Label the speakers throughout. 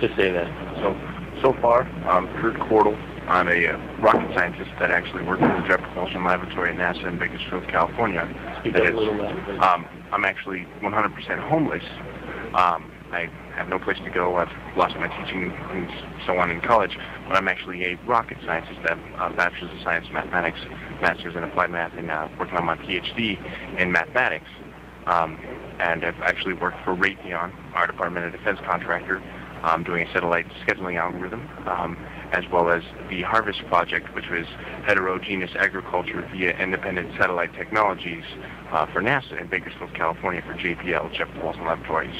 Speaker 1: to say that.
Speaker 2: So far, Kurt Cordle. I'm a rocket scientist that actually works in the Jet Propulsion Laboratory at NASA in Bakersfield, California. I'm actually 100% homeless. I have no place to go. I've lost my teaching and so on in college, but I'm actually a rocket scientist. I have a Bachelor's of Science in Mathematics, Master's in Applied Math, and working on my PhD in Mathematics. And I've actually worked for Raytheon, our Department of Defense contractor, doing a satellite scheduling algorithm, as well as the Harvest Project, which was heterogeneous agriculture via independent satellite technologies for NASA in Bakersfield, California for JPL, Jet Propulsion Laboratories.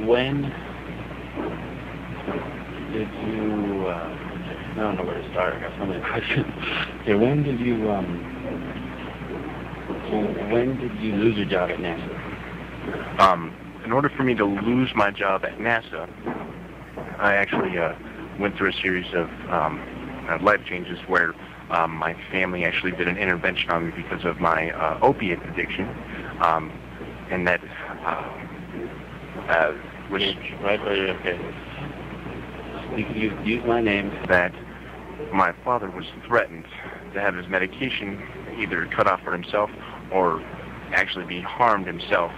Speaker 1: When did you, I don't know where to start, I got so many questions. Okay, when did you lose your job at NASA?
Speaker 2: In order for me to lose my job at NASA, I actually went through a series of life changes where my family actually did an intervention on me because of my opiate addiction, and that was
Speaker 1: okay. You used my name.
Speaker 2: That my father was threatened to have his medication either cut off for himself or actually be harmed himself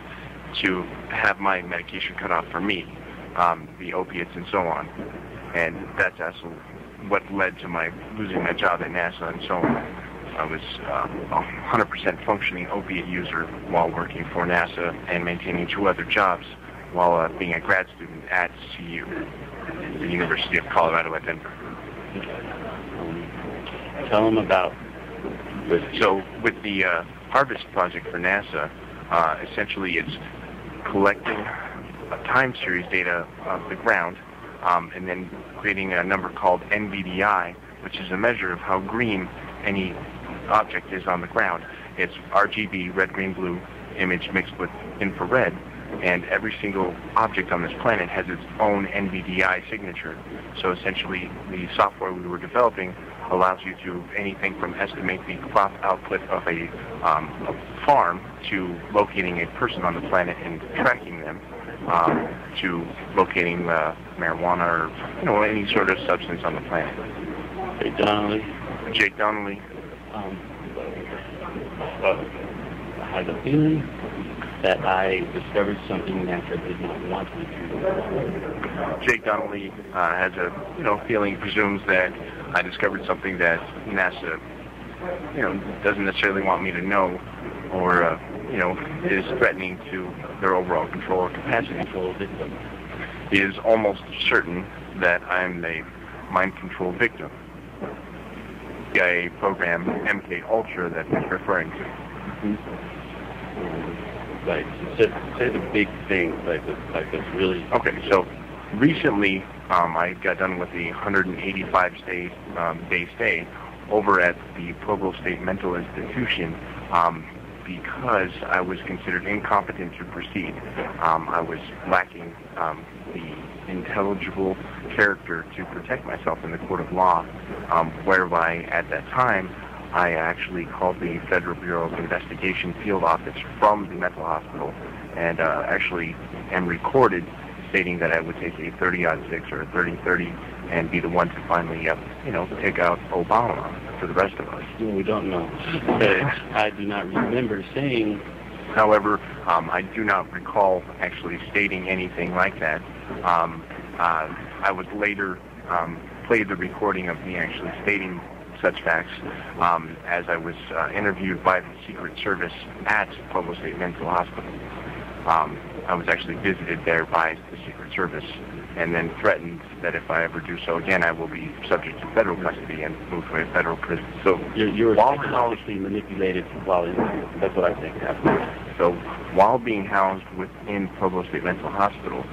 Speaker 2: to have my medication cut off for me, the opiates and so on. And that's also what led to my losing my job at NASA and so on. I was a 100% functioning opiate user while working for NASA and maintaining 2 other jobs while being a grad student at CU, the University of Colorado at Denver.
Speaker 1: Tell them about.
Speaker 2: So with the Harvest Project for NASA, essentially it's collecting a time series data of the ground and then creating a number called NVDI, which is a measure of how green any object is on the ground. It's RGB, red, green, blue, image mixed with infrared, and every single object on this planet has its own NVDI signature. So essentially the software we were developing allows you to anything from estimate the crop output of a farm to locating a person on the planet and tracking them, to locating marijuana or any sort of substance on the planet. Jake Donnelly.
Speaker 1: I had the feeling that I discovered something NASA did not want me to.
Speaker 2: Jake Donnelly has a feeling, presumes that I discovered something that NASA, doesn't necessarily want me to know, or is threatening to their overall control or capacity. He is almost certain that I'm the mind control victim. The CIA program MK Ultra that he's referring to.
Speaker 1: Right. Say the big things, like this really.
Speaker 2: Okay, so recently I got done with the 185-day stay over at the Provo State Mental Institution because I was considered incompetent to proceed. I was lacking the intelligible character to protect myself in the court of law, whereby at that time I actually called the Federal Bureau of Investigation field office from the mental hospital and actually am recorded stating that I would take a 30-06 or a 30-30 and be the one to finally, take out Obama for the rest of us.
Speaker 1: Well, we don't know. I do not remember saying.
Speaker 2: However, I do not recall actually stating anything like that. I would later play the recording of me actually stating such facts as I was interviewed by the Secret Service at Provo State Mental Hospital. I was actually visited there by the Secret Service and then threatened that if I ever do so again, I will be subject to federal custody and moved to a federal prison. So
Speaker 1: you were psychologically manipulated while in there. That's what I think happened.
Speaker 2: So while being housed within Provo State Mental Hospital,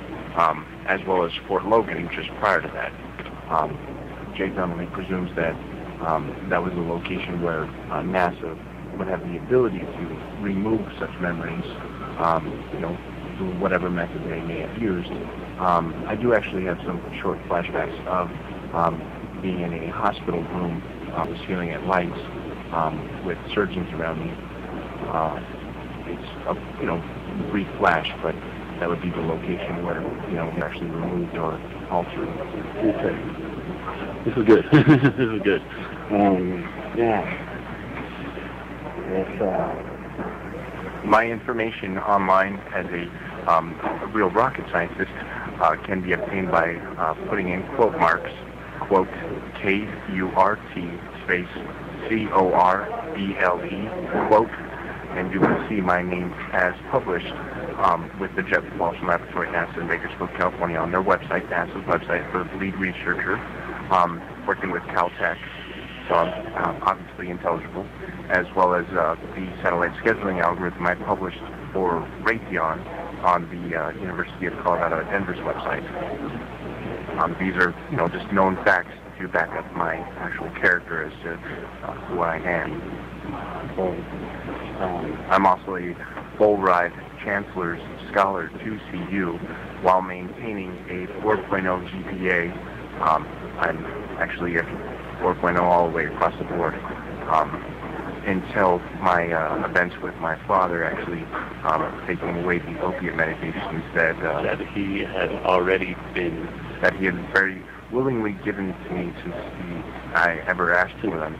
Speaker 2: as well as Fort Logan just prior to that, Jake Donnelly presumes that that was a location where NASA would have the ability to remove such memories, through whatever method they may have used. I do actually have some short flashbacks of being in a hospital room, was feeling at lights with surgeons around me, It's a, brief flash, but that would be the location where, it's actually removed or altered.
Speaker 1: Okay. This is good. This is good. Yeah. It's,
Speaker 2: my information online as a real rocket scientist can be obtained by putting in quote marks, quote, K-U-R-T, space, C-O-R-B-L-E, quote, and you will see my name as published with the Jet Propulsion Laboratory, NASA in Bakersfield, California, on their website, NASA's website, for lead researcher, working with Caltech, so I'm obviously intelligible, as well as the satellite scheduling algorithm I published for Raytheon on the University of Colorado at Denver's website. These are, just known facts to back up my actual character as to who I am. I'm also a full ride Chancellor's Scholar to CU while maintaining a 4.0 GPA. I'm actually a 4.0 all the way across the board. Until my events with my father actually taking away the opiate medications that
Speaker 1: he had already been,
Speaker 2: that he had very willingly given to me since I ever asked for them,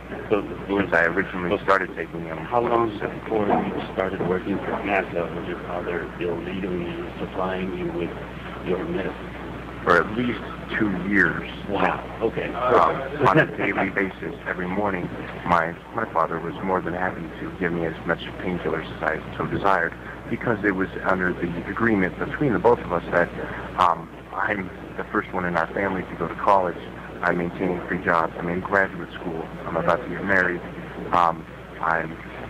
Speaker 2: since I originally started taking them.
Speaker 1: How long before you started working for NASA was your father illegally supplying you with your medicine?
Speaker 2: For at least 2 years.
Speaker 1: Wow. Okay.
Speaker 2: On a daily basis, every morning, my father was more than happy to give me as much painkillers as I so desired, because it was under the agreement between the both of us that I'm the first one in our family to go to college. I'm maintaining 3 jobs. I'm in graduate school. I'm about to get married. I'm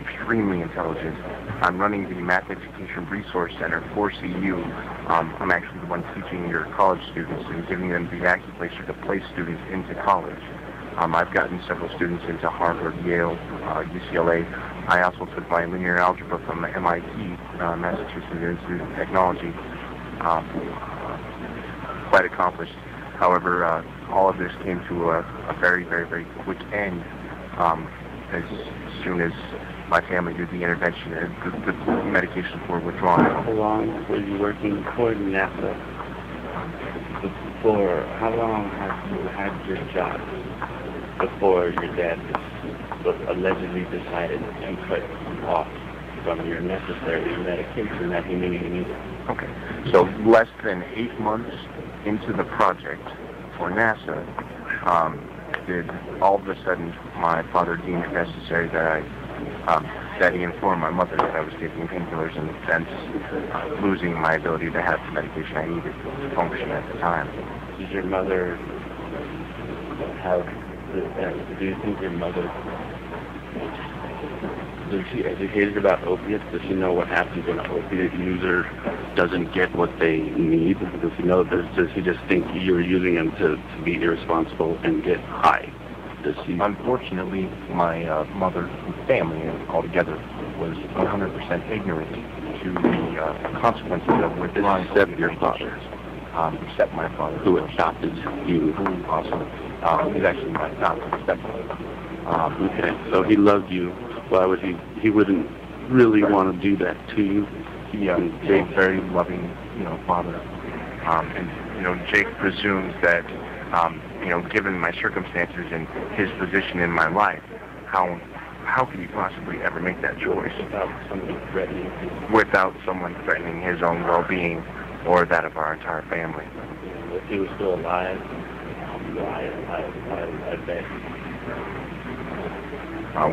Speaker 2: extremely intelligent. I'm running the Math Education Resource Center for CU. I'm actually the one teaching your college students and giving them the acupuncture to place students into college. I've gotten several students into Harvard, Yale, UCLA. I also took my linear algebra from MIT, Massachusetts Institute of Technology. Quite accomplished. However, all of this came to a very, very, very quick end as soon as my family did the intervention and the medication for withdrawal.
Speaker 1: How long were you working for NASA? How long have you had your job before your dad allegedly decided to cut you off from your necessary medication that he knew you needed?
Speaker 2: Okay, so less than 8 months into the project for NASA, did all of a sudden my father deemed it necessary that that he informed my mother that I was taking painkillers and thence losing my ability to have the medication I needed to function at the time.
Speaker 1: Did your mother do you think your mother, is she educated about opiates? Does she know what happens when an opiate user doesn't get what they need? Does she know? Does she just think you're using them to be irresponsible and get high? Does she?
Speaker 2: Unfortunately, my mother and family altogether was 100% ignorant to the consequences of withdrawing.
Speaker 1: Except your father.
Speaker 2: Except my father.
Speaker 1: Who adopted you.
Speaker 2: Who also is actually my stepfather.
Speaker 1: Okay, so he loved you. Why would he wouldn't really want to do that to you?
Speaker 2: He Jake's very loving, father. And, Jake presumes that, given my circumstances and his position in my life, how could he possibly ever make that choice? Without someone threatening his own well-being or that of our entire family.
Speaker 1: If he was still alive, I bet.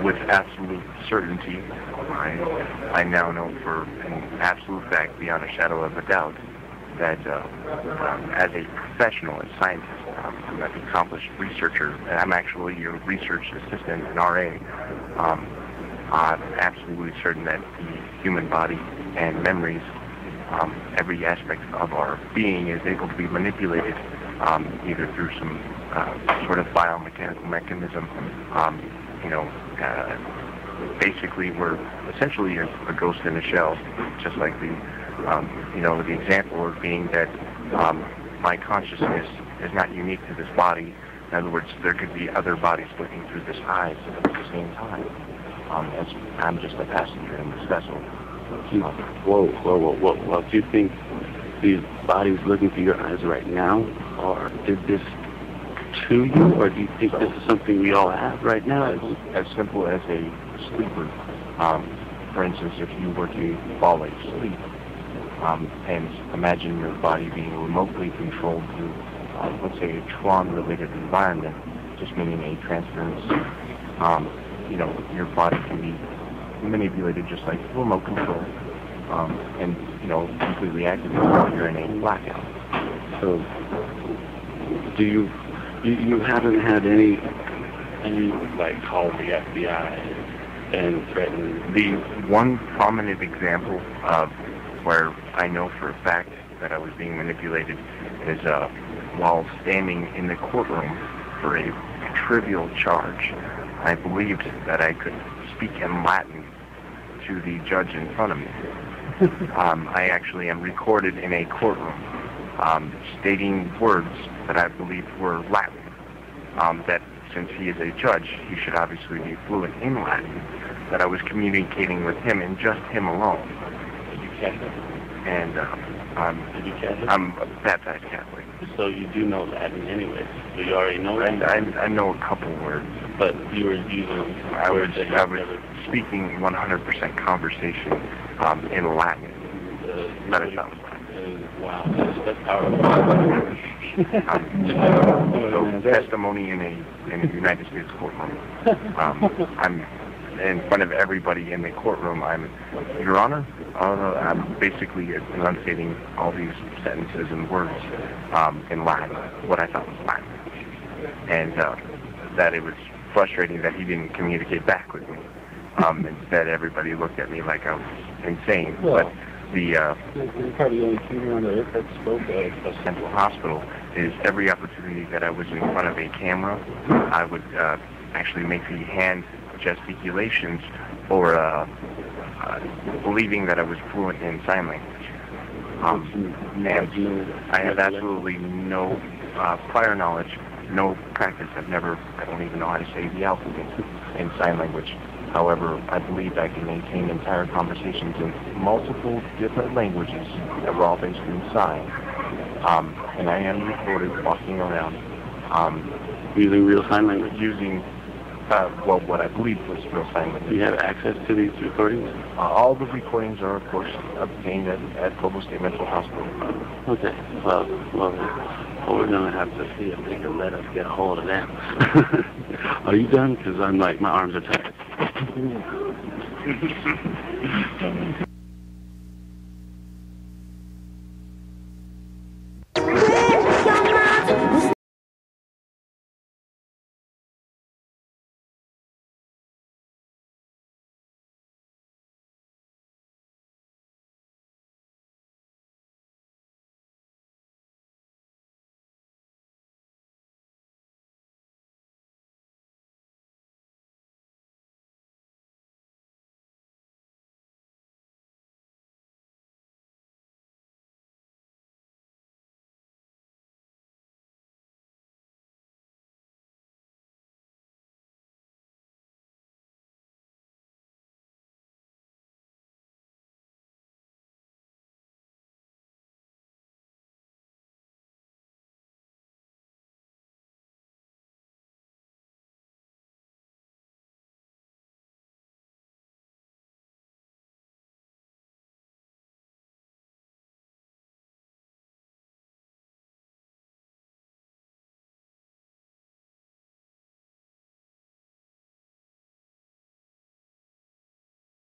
Speaker 2: With absolute certainty, I now know for an absolute fact, beyond a shadow of a doubt, that as a professional, as a scientist, I'm an accomplished researcher, and I'm actually a research assistant, an RA. I'm absolutely certain that the human body and memories, every aspect of our being is able to be manipulated either through some sort of biomechanical mechanism. Basically we're essentially a ghost in a shell, just like the example of being that my consciousness is not unique to this body. In other words, there could be other bodies looking through this eyes at the same time. As I'm just a passenger in this vessel.
Speaker 1: Whoa. Do you think these bodies looking through your eyes right now, or did this to you, or do you think this is something we all have right now?
Speaker 2: As simple as a sleeper. For instance, if you were to fall asleep, and imagine your body being remotely controlled through, let's say, a Tron-related environment, just meaning a transference, your body can be manipulated just like remote control, and, completely activated while you're in a blackout.
Speaker 1: So, do you haven't had any like call the FBI and threaten?
Speaker 2: The one prominent example of where I know for a fact that I was being manipulated is while standing in the courtroom for a trivial charge. I believed that I could speak in Latin to the judge in front of me. I actually am recorded in a courtroom stating words that I believed were Latin, that since he is a judge, he should obviously be fluent in Latin, that I was communicating with him and just him alone.
Speaker 1: Did you Catholic?
Speaker 2: And
Speaker 1: Did you Catholic?
Speaker 2: I'm a baptized Catholic.
Speaker 1: So you do know Latin anyway. So you already know Latin?
Speaker 2: I know a couple words.
Speaker 1: But you were using
Speaker 2: I was speaking 100% conversation in Latin. That is not Latin.
Speaker 1: Wow, that's powerful.
Speaker 2: So testimony in a United States courtroom. I'm in front of everybody in the courtroom. I'm, Your Honor, I'm basically enunciating all these sentences and words in Latin, what I thought was Latin, and that it was frustrating that he didn't communicate back with me. Instead, everybody looked at me like I was insane.
Speaker 1: Well,
Speaker 2: but
Speaker 1: you're probably the only human on earth that spoke at
Speaker 2: a central hospital is every opportunity that I was in front of a camera, I would actually make the hand gesticulations or believing that I was fluent in sign language. And I have absolutely no prior knowledge, no practice. I don't even know how to say the alphabet in sign language. However, I believe I can maintain entire conversations in multiple different languages that were all based in sign. And I am recorded walking around.
Speaker 1: Using real sign language?
Speaker 2: Using, what I believe was real sign language.
Speaker 1: Do you have access to these recordings?
Speaker 2: All the recordings are, of course, obtained at Cordle State Mental Hospital.
Speaker 1: Okay. Well, we're going to have to see if they can let us get a hold of them. Are you done? Because I'm like, my arms are tired.